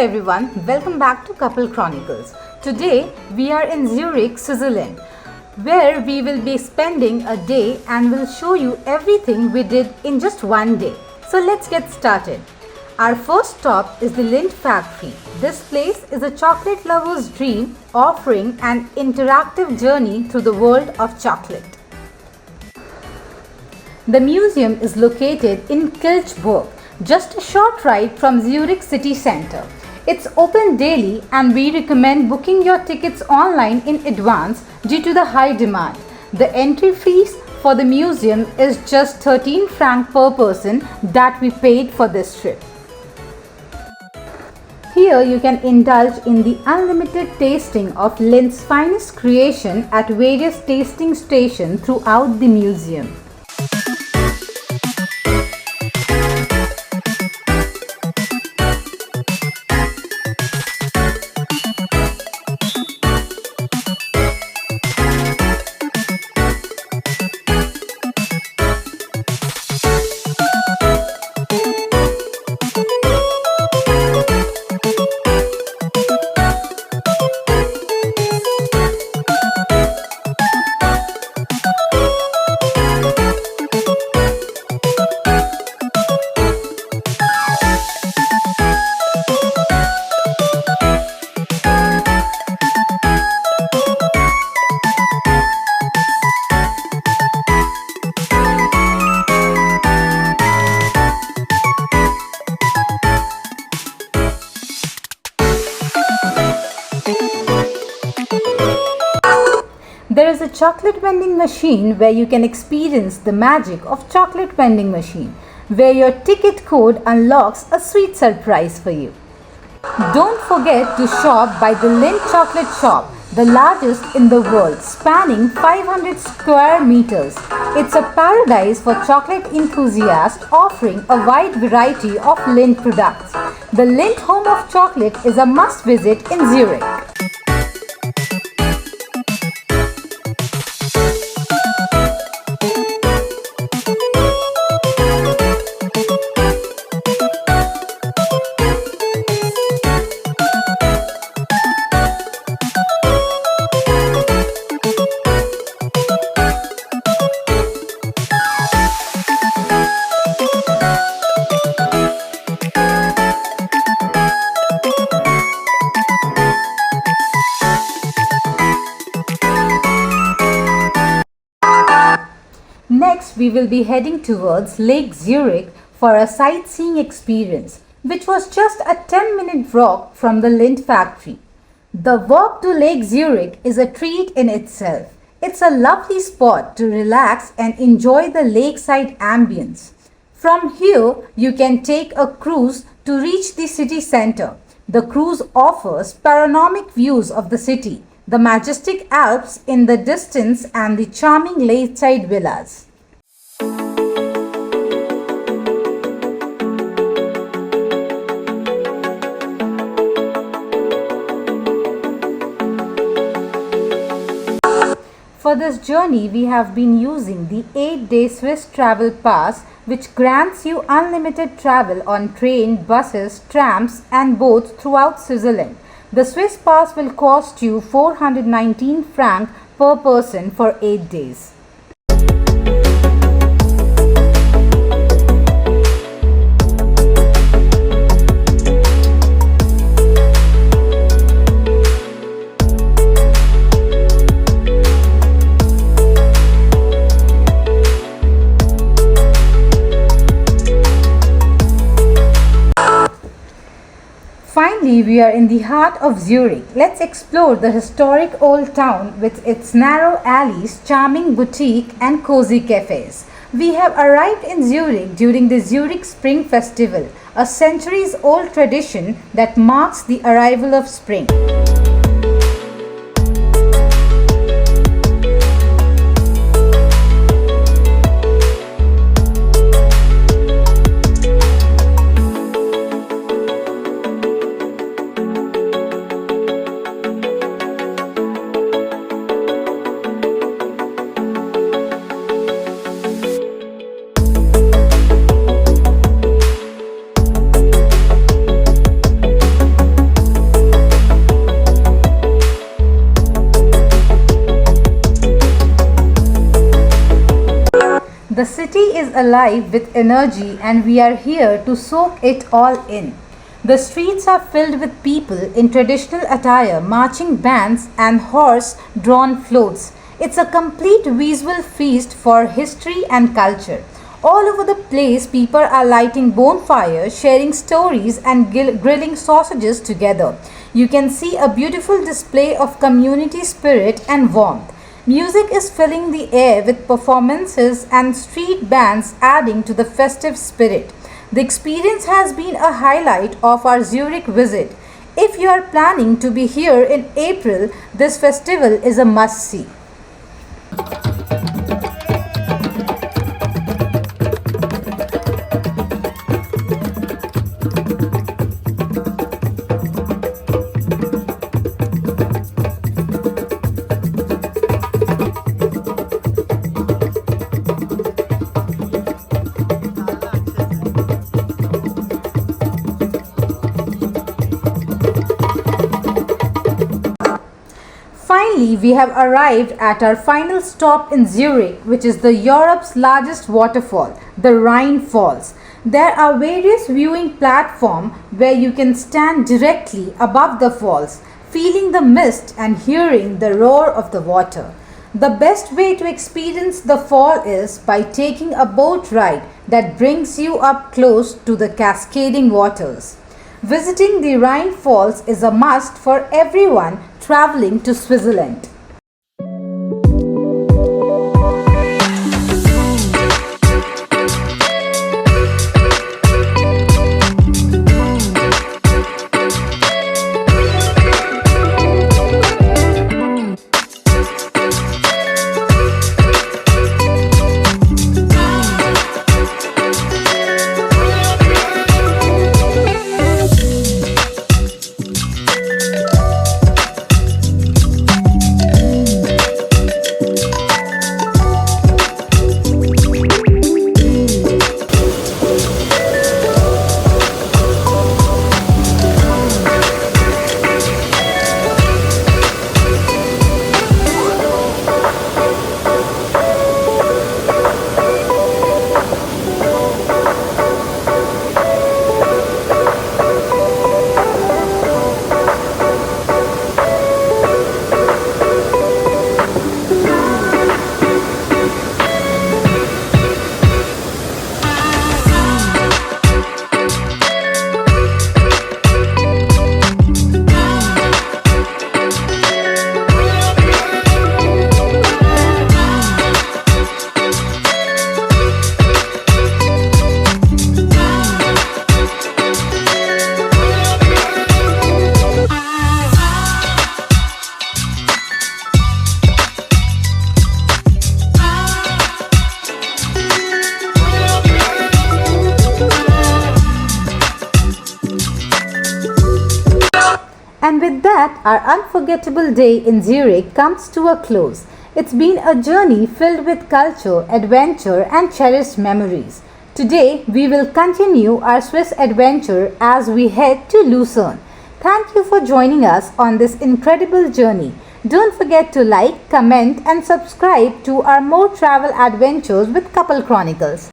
everyone, welcome back to Couple Chronicles. Today we are in Zurich, Switzerland, where we will be spending a day and will show you everything we did in just one day. So let's get started. Our first stop is the Lindt factory. This place is a chocolate lover's dream, offering an interactive journey through the world of chocolate. The museum is located in Kilchburg, just a short ride from Zurich city centre. It's open daily and we recommend booking your tickets online in advance due to the high demand. The entry fees for the museum is just 13 francs per person that we paid for this trip. Here you can indulge in the unlimited tasting of Lindt's finest creation at various tasting stations throughout the museum. There is a chocolate vending machine where you can experience the magic of chocolate vending machine, where your ticket code unlocks a sweet surprise for you. Don't forget to shop by the Lindt Chocolate Shop, the largest in the world, spanning 500 square meters. It's a paradise for chocolate enthusiasts, offering a wide variety of Lindt products. The Lindt Home of Chocolate is a must visit in Zurich. Next, we will be heading towards Lake Zurich for a sightseeing experience, which was just a 10-minute walk from the Lindt factory. The walk to Lake Zurich is a treat in itself. It's a lovely spot to relax and enjoy the lakeside ambience. From here, you can take a cruise to reach the city center. The cruise offers panoramic views of the city, the majestic Alps in the distance and the charming lakeside villas. For this journey, we have been using the 8-day Swiss Travel Pass, which grants you unlimited travel on train, buses, trams and boats throughout Switzerland. The Swiss Pass will cost you 419 francs per person for 8 days. Finally, we are in the heart of Zurich. Let's explore the historic old town with its narrow alleys, charming boutique and cozy cafes. We have arrived in Zurich during the Zurich Spring Festival, a centuries-old tradition that marks the arrival of spring. The city is alive with energy and we are here to soak it all in. The streets are filled with people in traditional attire, marching bands, and horse drawn floats. It's a complete visual feast for history and culture. All over the place, people are lighting bonfires, sharing stories, and grilling sausages together. You can see a beautiful display of community spirit and warmth. Music is filling the air with performances and street bands adding to the festive spirit. The experience has been a highlight of our Zurich visit. If you are planning to be here in April, this festival is a must-see. Finally, we have arrived at our final stop in Zurich, which is the Europe's largest waterfall, the Rhine Falls. There are various viewing platforms where you can stand directly above the falls, feeling the mist and hearing the roar of the water. The best way to experience the fall is by taking a boat ride that brings you up close to the cascading waters. Visiting the Rhine Falls is a must for everyone traveling to Switzerland. And with that, our unforgettable day in Zurich comes to a close. It's been a journey filled with culture, adventure, and cherished memories. Today, we will continue our Swiss adventure as we head to Lucerne. Thank you for joining us on this incredible journey. Don't forget to like, comment, and subscribe to our more travel adventures with Couple Chronicles.